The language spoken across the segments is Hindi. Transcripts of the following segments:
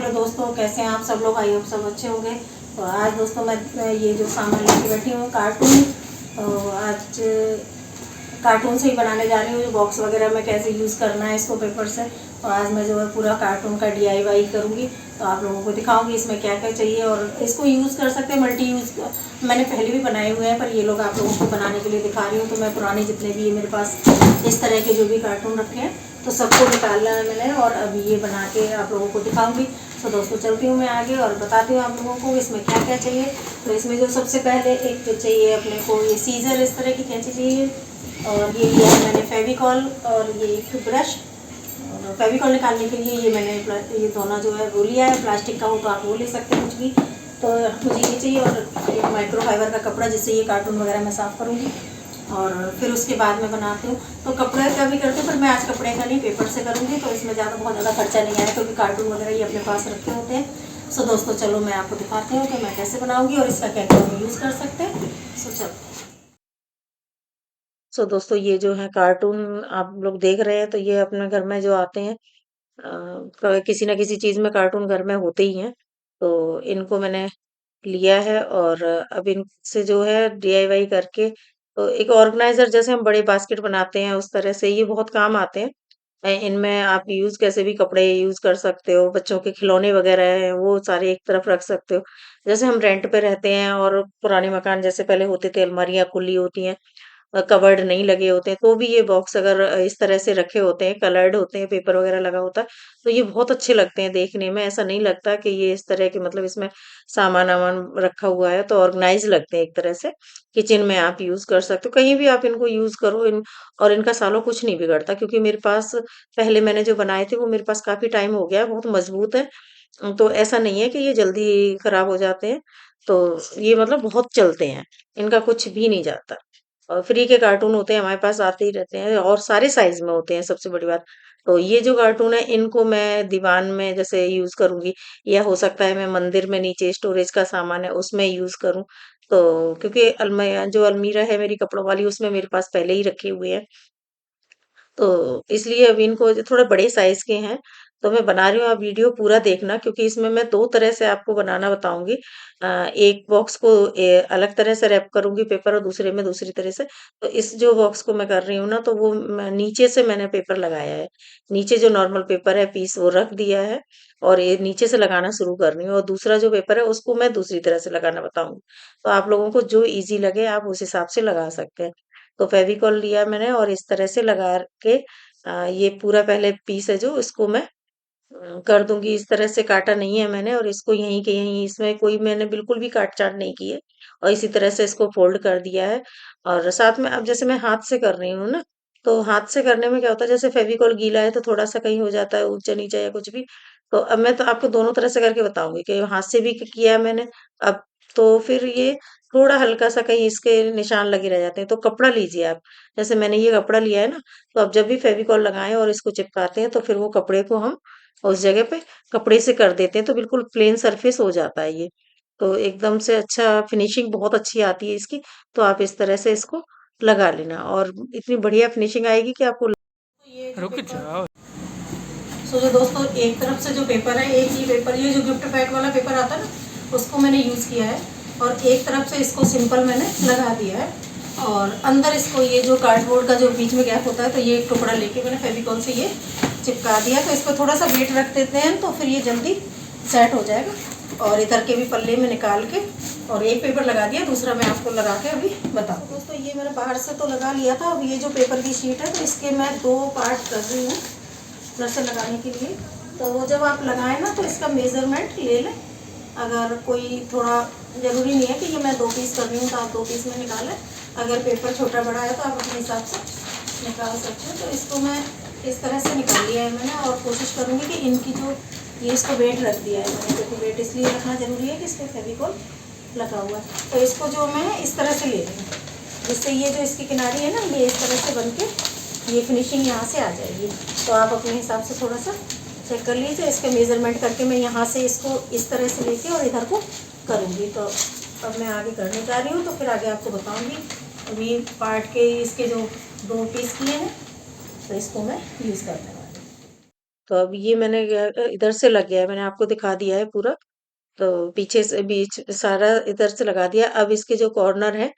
हेलो दोस्तों, कैसे हैं आप सब लोग। आई होप सब अच्छे होंगे। तो आज दोस्तों मैं ये जो सामान लेके बैठी हूँ कार्टून, आज कार्टून से ही बनाने जा रही हूँ। जो बॉक्स वगैरह में कैसे यूज़ करना है इसको पेपर से, तो आज मैं जो है पूरा कार्टून का DIY करूँगी। तो आप लोगों को दिखाऊंगी इसमें क्या क्या चाहिए, और इसको यूज़ कर सकते हैं मल्टी यूज़। मैंने पहले भी बनाए हुए हैं, पर ये लोग आप लोगों को बनाने के लिए दिखा रही हूँ। तो मैं पुराने जितने भी ये मेरे पास इस तरह के जो भी कार्टून रखे हैं, तो सबको निकालना है मैंने, और अभी ये बना के आप लोगों को दिखाऊंगी। तो दोस्तों चलती हूँ मैं आगे और बताती हूँ आप लोगों को इसमें क्या क्या चाहिए। तो इसमें जो सबसे पहले एक चाहिए अपने को ये सीज़र, इस तरह की कैंची चाहिए, और ये लिया है मैंने फेविकॉल, और ये एक ब्रश। और फेविकॉल निकालने के लिए ये मैंने ये दोनों जो है वो लिया है। प्लास्टिक का हो तो आप वो ले सकते हैं कुछ भी। तो मुझे ये चाहिए, और एक माइक्रोफाइबर का कपड़ा जिससे ये कार्टून वगैरह मैं साफ़ करूँगी, और फिर उसके बाद मैं बनाती हूँ। तो कपड़े का भी करती हूँ, पर मैं आज कपड़े का नहीं, पेपर से करूँगी। तो इसमें बहुत ज़्यादा खर्चा नहीं आया, क्योंकि कार्टून वगैरह ये अपने पास रखे होते हैं। सो दोस्तों चलो मैं आपको दिखाती हूँ कि मैं कैसे बनाऊँगी और इसका क्या क्या हम यूज़ कर सकते हैं। सो चलो। सो दोस्तों ये जो है कार्टून आप लोग देख रहे हैं, तो ये अपने घर में जो आते हैं, किसी ना किसी चीज़ में कार्टून घर में होते ही हैं। तो इनको मैंने लिया है, और अब इनसे जो है DIY करके, तो एक ऑर्गेनाइजर जैसे हम बड़े बास्केट बनाते हैं उस तरह से ये बहुत काम आते हैं। इनमें आप यूज कैसे भी कपड़े यूज कर सकते हो, बच्चों के खिलौने वगैरह हैं वो सारे एक तरफ रख सकते हो। जैसे हम रेंट पे रहते हैं और पुराने मकान जैसे पहले होते थे, अलमारियां खुली होती हैं, कबर्ड नहीं लगे होते हैं, तो भी ये बॉक्स अगर इस तरह से रखे होते हैं, कलर्ड होते हैं, पेपर वगैरह लगा होता है, तो ये बहुत अच्छे लगते हैं देखने में। ऐसा नहीं लगता कि ये इस तरह के, मतलब इसमें सामान वामान रखा हुआ है, तो ऑर्गेनाइज लगते हैं एक तरह से। किचन में आप यूज कर सकते हो, कहीं भी आप इनको यूज करो और इनका सालों कुछ नहीं बिगड़ता, क्योंकि मेरे पास पहले मैंने जो बनाए थे वो मेरे पास काफी टाइम हो गया है, बहुत मजबूत है। तो ऐसा नहीं है कि ये जल्दी खराब हो जाते हैं। तो ये मतलब बहुत चलते हैं, इनका कुछ भी नहीं जाता। और फ्री के कार्टून होते हैं हमारे पास, आते ही रहते हैं, और सारे साइज में होते हैं सबसे बड़ी बात। तो ये जो कार्टून है इनको मैं दीवान में जैसे यूज करूंगी, या हो सकता है मैं मंदिर में नीचे स्टोरेज का सामान है उसमें यूज करूं। तो क्योंकि जो अलमीरा है मेरी कपड़ों वाली, उसमें मेरे पास पहले ही रखे हुए हैं, तो इसलिए अभी इनको जो थोड़े बड़े साइज के हैं, तो मैं बना रही हूँ। आप वीडियो पूरा देखना, क्योंकि इसमें मैं दो तरह से आपको बनाना बताऊंगी। एक बॉक्स को अलग तरह से रैप करूंगी पेपर, और दूसरे में दूसरी तरह से। तो इस जो बॉक्स को मैं कर रही हूँ ना, तो वो नीचे से मैंने पेपर लगाया है। नीचे जो नॉर्मल पेपर है पीस वो रख दिया है, और ये नीचे से लगाना शुरू कर रही हूँ, और दूसरा जो पेपर है उसको मैं दूसरी तरह से लगाना बताऊंगी। तो आप लोगों को जो इजी लगे आप उस हिसाब से लगा सकते हैं। तो फेविकॉल लिया मैंने, और इस तरह से लगा के ये पूरा पहले पीस है जो, इसको मैं कर दूंगी। इस तरह से काटा नहीं है मैंने, और इसको यहीं के यहीं, इसमें कोई मैंने बिल्कुल भी काट चाट नहीं की है, और इसी तरह से इसको फोल्ड कर दिया है। और साथ में अब जैसे मैं हाथ से कर रही हूँ ना, तो हाथ से करने में क्या होता है, जैसे फेविकॉल गीला है तो थोड़ा सा कहीं हो जाता है ऊंचा नीचा या कुछ भी। तो अब मैं तो आपको दोनों तरह से करके बताऊंगी कि हाथ से भी किया है मैंने। अब तो फिर ये थोड़ा हल्का सा कहीं इसके निशान लगे रह जाते हैं, तो कपड़ा लीजिए आप। जैसे मैंने ये कपड़ा लिया है ना, तो अब जब भी फेविकॉल लगाएं और इसको चिपकाते हैं, तो फिर वो कपड़े को हम उस जगह पे कपड़े से कर देते हैं, तो बिल्कुल प्लेन सरफेस हो जाता है ये। तो एकदम से अच्छा, फिनिशिंग बहुत अच्छी आती है इसकी। तो आप इस तरह से इसको लगा लेना, और इतनी बढ़िया फिनिशिंग आएगी कि आपको। ये रुक जाओ। सो जो दोस्तों एक तरफ से जो पेपर है, एक ही पेपर, ये जो गिफ्ट पैक वाला पेपर आता है ना, उसको मैंने यूज़ किया है, और एक तरफ से इसको सिंपल मैंने लगा दिया है। और अंदर इसको ये जो कार्डबोर्ड का जो बीच में गैप होता है, तो ये एक टुकड़ा लेके मैंने फेविकॉल से ये चिपका दिया। तो इसको थोड़ा सा वेट रख देते हैं, तो फिर ये जल्दी सेट हो जाएगा। और इधर के भी पल्ले में निकाल के, और एक पेपर लगा दिया, दूसरा मैं आपको लगा के अभी बताऊँ। दोस्तों ये मैंने बाहर से तो लगा लिया था, अब ये जो पेपर की शीट है, तो इसके मैं दो पार्ट कर रही हूँ से लगाने के लिए। तो वो जब आप लगाएं ना, तो इसका मेज़रमेंट ले लें। अगर कोई थोड़ा, ज़रूरी नहीं है कि ये मैं 2 पीस कर रही हूँ तो आप 2 पीस में निकालें। अगर पेपर छोटा बड़ा है तो आप अपने हिसाब से निकाल सकते हो। तो इसको मैं इस तरह से निकाल लिया है मैंने, और कोशिश करूँगी कि इनकी जो ये इसको वेट रख दिया है मैंने, क्योंकि वेट इसलिए रखना ज़रूरी है कि इस पर फेविकॉल लगा हुआ है। तो इसको जो मैं इस तरह से ले रही हूँ, जिससे ये जो इसकी किनारी है ना, ये इस तरह से बन के ये फिनिशिंग यहाँ से आ जाएगी। तो आप अपने हिसाब से थोड़ा सा चेक कर लीजिए। इसके मेज़रमेंट करके मैं यहाँ से इसको इस तरह से लेके और इधर को करूँगी। तो अब मैं आगे करने जा रही हूँ, तो फिर आगे आपको बताऊँगी। अभी पार्ट के इसके जो 2 पीस किए हैं, तो इसको मैं यूज़ करने वाली हूँ। तो अब ये मैंने इधर से लग गया है, मैंने आपको दिखा दिया है पूरा। तो पीछे से बीच सारा इधर से लगा दिया। अब इसके जो कॉर्नर है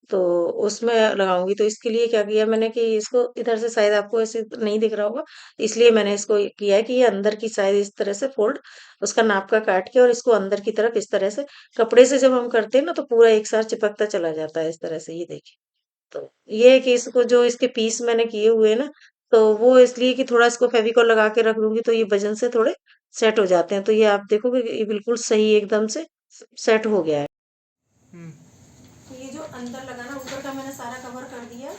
तो उसमें लगाऊंगी। तो इसके लिए क्या किया मैंने कि इसको इधर से शायद आपको ऐसे नहीं दिख रहा होगा, इसलिए मैंने इसको ये किया है कि ये अंदर की साइड इस तरह से फोल्ड उसका नाप का काट के और इसको अंदर की तरफ इस तरह से कपड़े से जब हम करते हैं ना तो पूरा एक साथ चिपकता चला जाता है इस तरह से। ये देखिए, तो ये है कि इसको जो इसके पीस मैंने किए हुए हैं ना, तो वो इसलिए कि थोड़ा इसको फेविकॉल लगा के रख दूंगी तो ये वजन से थोड़े सेट हो जाते हैं। तो ये आप देखोगे कि ये बिल्कुल सही एकदम से सेट हो गया है। हम्म। तो ये जो अंदर लगा ना, ऊपर का मैंने सारा कवर कर दिया,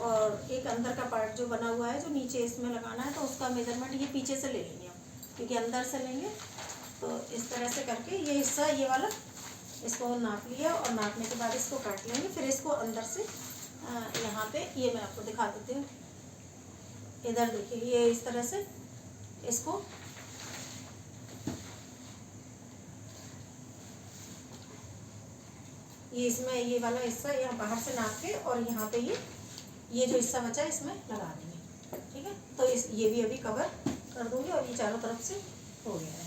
और एक अंदर का पार्ट जो बना हुआ है जो नीचे इसमें लगाना है तो उसका मेजरमेंट ये पीछे से ले लेंगे हम, क्योंकि अंदर से लेंगे। तो इस तरह से करके ये हिस्सा ये वाला इसको नाप लिया, और नापने के बाद इसको काट लेंगे। फिर इसको अंदर से यहाँ पे ये मैं आपको दिखा देती हूँ। इधर देखिए, ये इस तरह से इसको ये इसमें ये वाला हिस्सा यहाँ बाहर से नाप के और यहाँ पे ये जो हिस्सा बचा है इसमें लगा देंगे। ठीक है, तो इस ये भी अभी कवर कर दूंगी, और ये चारों तरफ से हो गया है।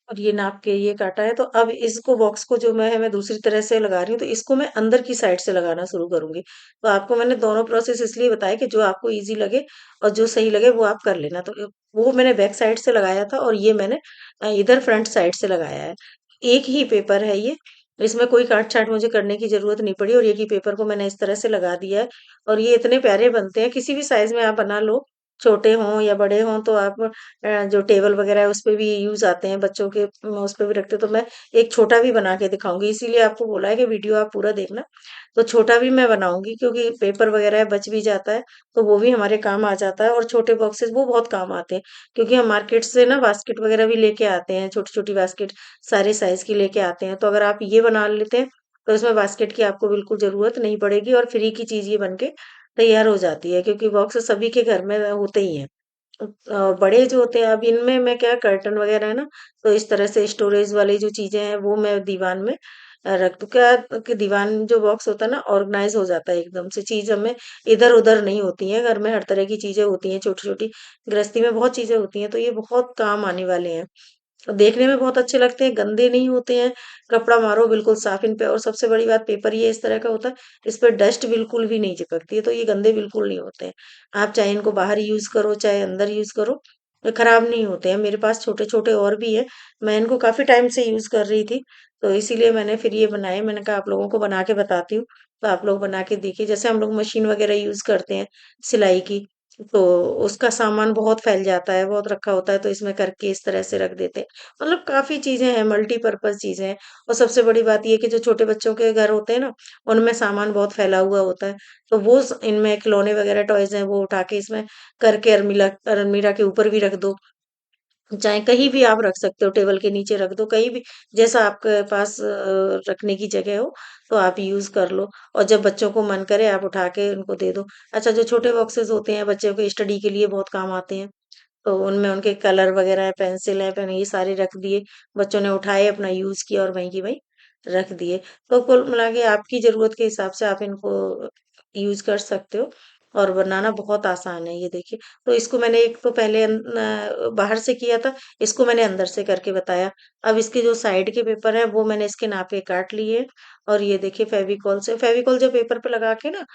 और ये नाप के ये काटा है, तो अब इसको बॉक्स को जो मैं दूसरी तरह से लगा रही हूँ, तो इसको मैं अंदर की साइड से लगाना शुरू करूंगी। तो आपको मैंने दोनों प्रोसेस इसलिए बताया कि जो आपको इजी लगे और जो सही लगे वो आप कर लेना। तो वो मैंने बैक साइड से लगाया था, और ये मैंने इधर फ्रंट साइड से लगाया है। एक ही पेपर है ये, इसमें कोई काट छाट मुझे करने की जरूरत नहीं पड़ी, और एक ही पेपर को मैंने इस तरह से लगा दिया है। और ये इतने प्यारे बनते हैं, किसी भी साइज में आप बना लो, छोटे हों या बड़े हों। तो आप जो टेबल वगैरह है उस पे भी यूज आते हैं बच्चों के, उस पे भी रखते हैं। तो मैं एक छोटा भी बना के दिखाऊंगी, इसीलिए आपको बोला है कि वीडियो आप पूरा देखना। तो छोटा भी मैं बनाऊंगी, क्योंकि पेपर वगैरह बच भी जाता है तो वो भी हमारे काम आ जाता है। और छोटे बॉक्सेस वो बहुत काम आते हैं, क्योंकि हम मार्केट से ना बास्केट वगैरह भी लेके आते हैं, छोटी छोटी बास्केट सारे साइज की लेके आते हैं। तो अगर आप ये बना लेते हैं तो इसमें बास्केट की आपको बिल्कुल जरूरत नहीं पड़ेगी, और फ्री की चीज ये बन के तैयार हो जाती है, क्योंकि बॉक्स सभी के घर में होते ही हैं। बड़े जो होते हैं, अब इनमें मैं क्या कर्टन वगैरह है ना, तो इस तरह से स्टोरेज वाली जो चीजें हैं वो मैं दीवान में रख दूं। क्या कि दीवान जो बॉक्स होता है ना ऑर्गेनाइज हो जाता है एकदम से, चीज हमें इधर उधर नहीं होती है। घर में हर तरह की चीजें होती हैं, छोटी छोटी गृहस्थी में बहुत चीजें होती हैं, तो ये बहुत काम आने वाले हैं। और देखने में बहुत अच्छे लगते हैं, गंदे नहीं होते हैं। कपड़ा मारो बिल्कुल साफ इन पे, और सबसे बड़ी बात पेपर ये इस तरह का होता है, इस पे डस्ट बिल्कुल भी नहीं चिपकती है, तो ये गंदे बिल्कुल नहीं होते हैं। आप चाहे इनको बाहर यूज करो चाहे अंदर यूज करो, ये खराब नहीं होते हैं। मेरे पास छोटे छोटे और भी है, मैं इनको काफी टाइम से यूज कर रही थी, तो इसीलिए मैंने फिर ये बनाए। मैंने कहा आप लोगों को बना के बताती हूँ, तो आप लोग बना के देखिए। जैसे हम लोग मशीन वगैरह यूज करते हैं सिलाई की, तो उसका सामान बहुत फैल जाता है, बहुत रखा होता है, तो इसमें करके इस तरह से रख देते हैं। मतलब काफी चीजें हैं, मल्टीपर्पज चीजें हैं। और सबसे बड़ी बात ये कि जो छोटे बच्चों के घर होते हैं ना, उनमें सामान बहुत फैला हुआ होता है, तो वो इनमें खिलौने वगैरह टॉयज हैं वो उठा के इसमें करके अलमीरा अलमीरा के ऊपर भी रख दो, चाहे कहीं भी आप रख सकते हो, टेबल के नीचे रख दो, कहीं भी जैसा आपके पास रखने की जगह हो तो आप यूज कर लो। और जब बच्चों को मन करे आप उठा के उनको दे दो। अच्छा, जो छोटे बॉक्सेस होते हैं बच्चों के स्टडी के लिए बहुत काम आते हैं, तो उनमें उनके कलर वगैरह है, पेंसिल है, पेन, ये सारे रख दिए। बच्चों ने उठाए, अपना यूज किया और वहीं की वहीं रख दिए। तो कुल मिला के आपकी जरूरत के हिसाब से आप इनको यूज कर सकते हो, और बनाना बहुत आसान है। ये देखिए, तो इसको मैंने एक तो पहले बाहर से किया था, इसको मैंने अंदर से करके बताया। अब इसके जो साइड के पेपर है वो मैंने इसके नापे काट लिए, और ये देखिए फेविकॉल से, फेविकॉल जब पेपर पे लगा के ना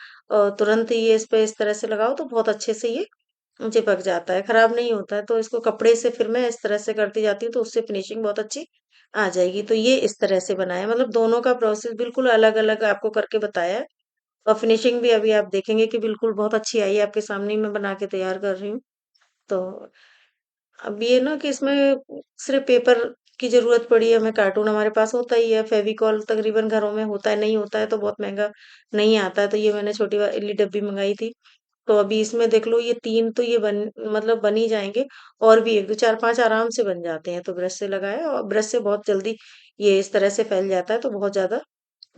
तुरंत ही ये इस पे इस तरह से लगाओ तो बहुत अच्छे से ये चिपक जाता है, खराब नहीं होता है। तो इसको कपड़े से फिर मैं इस तरह से करती जाती हूँ, तो उससे फिनिशिंग बहुत अच्छी आ जाएगी। तो ये इस तरह से बनाया, मतलब दोनों का प्रोसेस बिल्कुल अलग अलग आपको करके बताया है। और फिनिशिंग भी अभी आप देखेंगे कि बिल्कुल बहुत अच्छी आई है, आपके सामने ही मैं बना के तैयार कर रही हूँ। तो अब ये ना कि इसमें सिर्फ पेपर की जरूरत पड़ी है हमें, कार्टून हमारे पास होता ही है, फेविकॉल तकरीबन घरों में होता है, नहीं होता है तो बहुत महंगा नहीं आता है। तो ये मैंने छोटी वाली डब्बी मंगाई थी। तो अभी इसमें देख लो, ये 3 तो ये मतलब बन ही जाएंगे, और भी 1 2 4 5 आराम से बन जाते हैं। तो ब्रश से लगाया, और ब्रश से बहुत जल्दी ये इस तरह से फैल जाता है, तो बहुत ज्यादा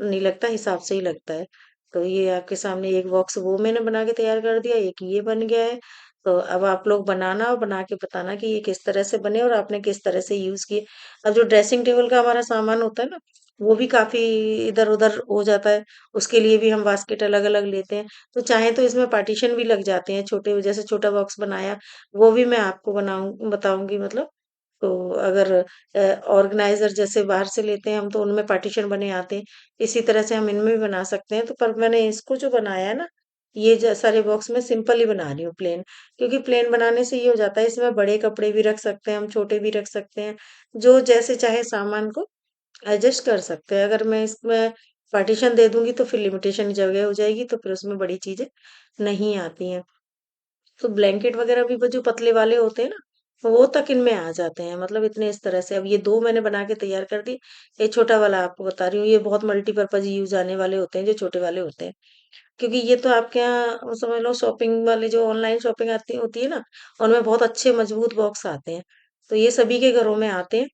नहीं लगता, हिसाब से ही लगता है। तो ये आपके सामने एक बॉक्स वो मैंने बना के तैयार कर दिया, एक ये बन गया है। तो अब आप लोग बनाना और बना के बताना कि ये किस तरह से बने और आपने किस तरह से यूज़ किए। अब जो ड्रेसिंग टेबल का हमारा सामान होता है ना, वो भी काफ़ी इधर-उधर हो जाता है, उसके लिए भी हम बास्केट अलग-अलग लेते हैं। तो चाहे तो इसमें पार्टीशन भी लग जाते हैं, छोटे जैसे छोटा बॉक्स बनाया, वो भी मैं आपको बताऊँगी मतलब। तो अगर ऑर्गेनाइज़र जैसे बाहर से लेते हैं हम तो उनमें पार्टीशन बने आते हैं, इसी तरह से हम इनमें भी बना सकते हैं। तो पर मैंने इसको जो बनाया है ना, ये सारे बॉक्स में सिंपल ही बना रही हूँ प्लेन, क्योंकि प्लेन बनाने से ये हो जाता है इसमें बड़े कपड़े भी रख सकते हैं हम, छोटे भी रख सकते हैं, जो जैसे चाहे सामान को एडजस्ट कर सकते हैं। अगर मैं इसमें पार्टीशन दे दूँगी तो फिर लिमिटेशन जगह हो जाएगी, तो फिर उसमें बड़ी चीज़ें नहीं आती हैं। तो ब्लैंकेट वगैरह भी वो जो पतले वाले होते हैं ना, वो तक इनमें आ जाते हैं। मतलब इतने इस तरह से अब ये 2 मैंने बना के तैयार कर दिए। ये छोटा वाला आपको बता रही हूँ, ये बहुत मल्टीपर्पज़ यूज़ आने वाले होते हैं, जो छोटे वाले होते हैं। क्योंकि ये तो आपके यहाँ समझ लो शॉपिंग वाले जो ऑनलाइन शॉपिंग आती होती है ना, उनमें बहुत अच्छे मजबूत बॉक्स आते हैं। तो ये सभी के घरों में आते हैं।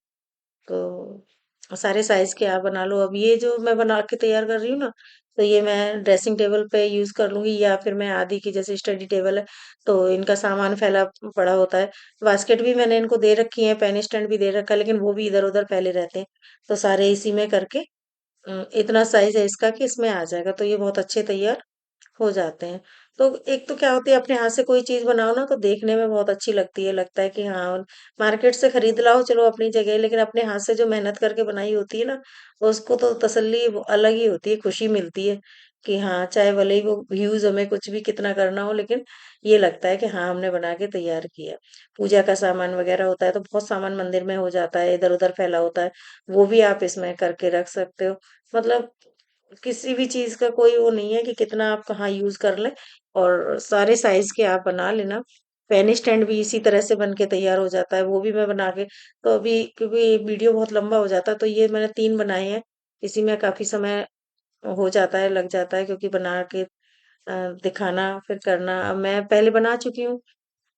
तो सारे साइज़ के आप बना लो। अब ये जो मैं बना के तैयार कर रही हूँ ना, तो ये मैं ड्रेसिंग टेबल पे यूज़ कर लूँगी या फिर मैं आदि की जैसे स्टडी टेबल है, तो इनका सामान फैला पड़ा होता है। बास्केट भी मैंने इनको दे रखी है, पेन स्टैंड भी दे रखा है, लेकिन वो भी इधर-उधर फैले रहते हैं। तो सारे इसी में करके इतना साइज़ है इसका कि इसमें आ जाएगा, तो ये बहुत अच्छे तैयार हो जाते हैं। तो एक तो क्या होती है अपने हाथ से कोई चीज़ बनाओ ना तो देखने में बहुत अच्छी लगती है, लगता है कि हाँ, मार्केट से खरीद लाओ चलो अपनी जगह लेकिन अपने हाथ से जो मेहनत करके बनाई होती है ना, उसको तो तसल्ली वो अलग ही होती है, खुशी मिलती है कि हाँ, चाहे भले ही वो व्यूज़ हमें कुछ भी कितना करना हो लेकिन ये लगता है कि हाँ, हमने बना के तैयार किया। पूजा का सामान वगैरह होता है तो बहुत सामान मंदिर में हो जाता है, इधर-उधर फैला होता है, वो भी आप इसमें करके रख सकते हो। मतलब किसी भी चीज़ का कोई वो नहीं है कि कितना आप कहाँ यूज़ कर लें और सारे साइज़ के आप बना लेना। पेन स्टैंड भी इसी तरह से बन के तैयार हो जाता है, वो भी मैं बना के तो अभी क्योंकि वीडियो बहुत लंबा हो जाता है तो ये मैंने 3 बनाए हैं। इसी में काफ़ी समय हो जाता है, लग जाता है क्योंकि बना के दिखाना फिर करना। अब मैं पहले बना चुकी हूँ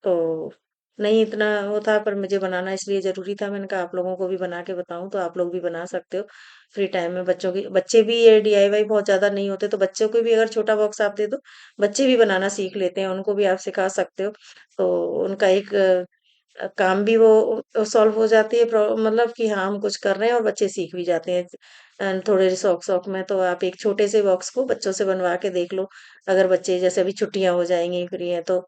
तो नहीं इतना वो था पर मुझे बनाना इसलिए ज़रूरी था मैंने कहा आप लोगों को भी बना के बताऊँ तो आप लोग भी बना सकते हो। फ्री टाइम में बच्चे भी ये डीआईवाई बहुत ज़्यादा नहीं होते तो बच्चों को भी अगर छोटा बॉक्स आप दे दो, बच्चे भी बनाना सीख लेते हैं, उनको भी आप सिखा सकते हो। तो उनका एक काम भी वो सॉल्व हो जाती है मतलब कि हाँ, हम कुछ कर रहे हैं और बच्चे सीख भी जाते हैं। थोड़े शौक-शौक में तो आप एक छोटे से बॉक्स को बच्चों से बनवा के देख लो। अगर बच्चे जैसे अभी छुट्टियाँ हो जाएँगी, फ्री हैं तो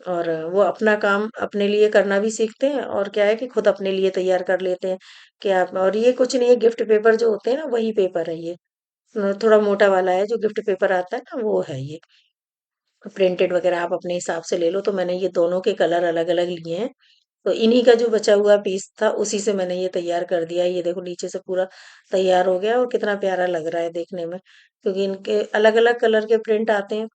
और वो अपना काम अपने लिए करना भी सीखते हैं और क्या है कि खुद अपने लिए तैयार कर लेते हैं कि आप और ये कुछ नहीं है गिफ्ट पेपर जो होते हैं ना वही पेपर है ये। थोड़ा मोटा वाला है जो गिफ्ट पेपर आता है ना वो है ये। प्रिंटेड वगैरह आप अपने हिसाब से ले लो तो मैंने ये दोनों के कलर अलग-अलग लिए हैं। तो इन्हीं का जो बचा हुआ पीस था उसी से मैंने ये तैयार कर दिया। ये देखो नीचे से पूरा तैयार हो गया और कितना प्यारा लग रहा है देखने में। क्योंकि इनके अलग-अलग कलर के प्रिंट आते हैं।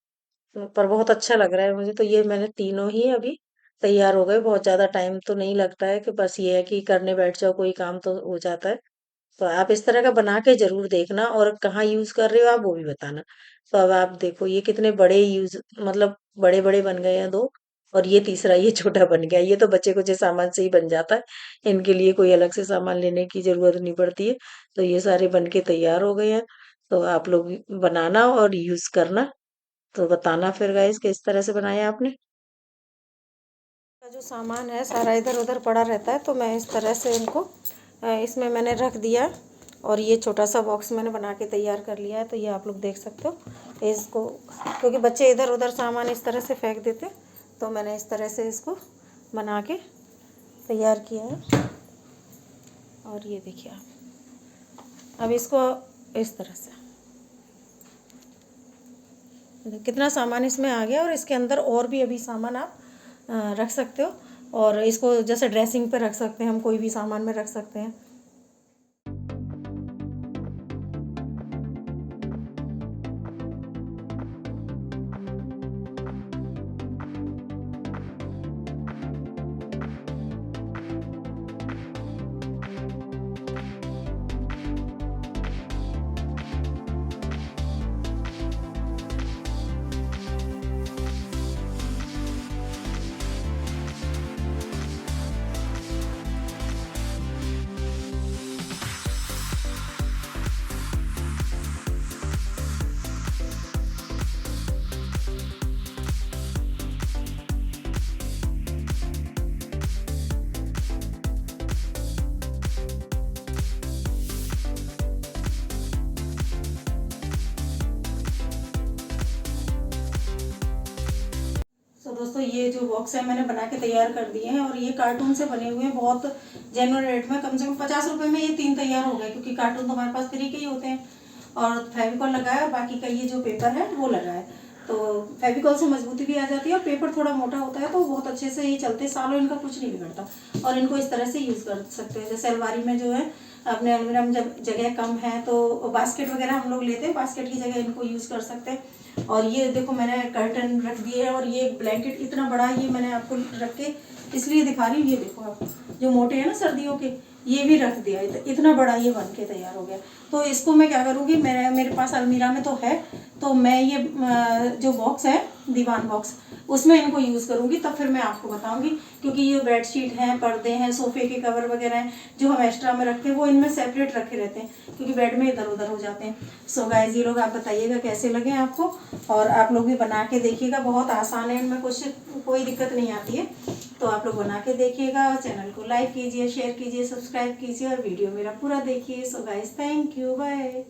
पर बहुत अच्छा लग रहा है मुझे तो ये मैंने तीनों ही अभी तैयार हो गए। बहुत ज़्यादा टाइम तो नहीं लगता है कि बस ये है कि करने बैठ जाओ कोई काम तो हो जाता है। तो आप इस तरह का बना के ज़रूर देखना और कहाँ यूज़ कर रहे हो आप वो भी बताना। तो अब आप देखो ये कितने बड़े यूज़ मतलब बड़े-बड़े बन गए हैं 2 और ये तीसरा ये छोटा बन गया। ये तो बचे-कुचे सामान से ही बन जाता है। इनके लिए कोई अलग से सामान लेने की ज़रूरत नहीं पड़ती है। तो ये सारे बन के तैयार हो गए हैं। तो आप लोग भी बनाना और यूज़ करना। तो बताना फिर गाइस किस तरह से बनाया आपने। का जो सामान है सारा इधर-उधर पड़ा रहता है तो मैं इस तरह से इनको इसमें मैंने रख दिया और ये छोटा सा बॉक्स मैंने बना के तैयार कर लिया है तो ये आप लोग देख सकते हो इसको क्योंकि बच्चे इधर-उधर सामान इस तरह से फेंक देते तो मैंने इस तरह से इसको बना के तैयार किया है और ये देखिए आप अब इसको इस तरह से कितना सामान इसमें आ गया और इसके अंदर और भी अभी सामान आप रख सकते हो और इसको जैसे ड्रेसिंग पे रख सकते हैं हम कोई भी सामान में रख सकते हैं। दोस्तों ये जो बॉक्स है मैंने बना के तैयार कर दिए हैं और ये कार्टून से बने हुए हैं, बहुत जेन्युइन रेट में, कम से कम 50 रुपये में ये 3 तैयार हो गए, क्योंकि कार्टून तो हमारे पास फ्री के ही होते हैं। और फेविकॉल लगा है, बाकी का ये जो पेपर है वो लगा है। तो फेविकॉल से मजबूती भी आ जाती है और पेपर थोड़ा मोटा होता है, तो बहुत अच्छे से ये चलते, सालों इनका कुछ नहीं बिगड़ता। और इनको इस तरह से यूज़ कर सकते हैं, जैसे अलमारी में जो है अपने अलमीरा में जब जगह कम है तो बास्केट वगैरह हम लोग लेते हैं, बास्केट की जगह इनको यूज़ कर सकते हैं। और ये देखो मैंने कर्टन रख दिए है, और ये ब्लैंकेट इतना बड़ा ये मैंने आपको रख के इसलिए दिखा रही हूँ। ये देखो आप, जो मोटे हैं ना सर्दियों के, ये भी रख दिया, इतना बड़ा ये बन के तैयार हो गया। तो इसको मैं क्या करूँगी, मेरे पास अलमीरा में तो है, तो मैं ये जो बॉक्स है दीवान बॉक्स, उसमें इनको यूज़ करूँगी, तब फिर मैं आपको बताऊँगी। क्योंकि ये बेडशीट हैं, पर्दे हैं, सोफ़े के कवर वगैरह हैं जो हम एक्स्ट्रा में रखते हैं, वो इनमें सेपरेट रखे रहते हैं, क्योंकि बेड में इधर उधर हो जाते हैं। सो गाइस, ये लोग आप बताइएगा कैसे लगे आपको, और आप लोग भी बना के देखिएगा, बहुत आसान है, इनमें कोई दिक्कत नहीं आती है। तो आप लोग बना के देखिएगा, और चैनल को लाइक कीजिए, शेयर कीजिए, सब्सक्राइब कीजिए, और वीडियो मेरा पूरा देखिए। So guys, thank you, bye.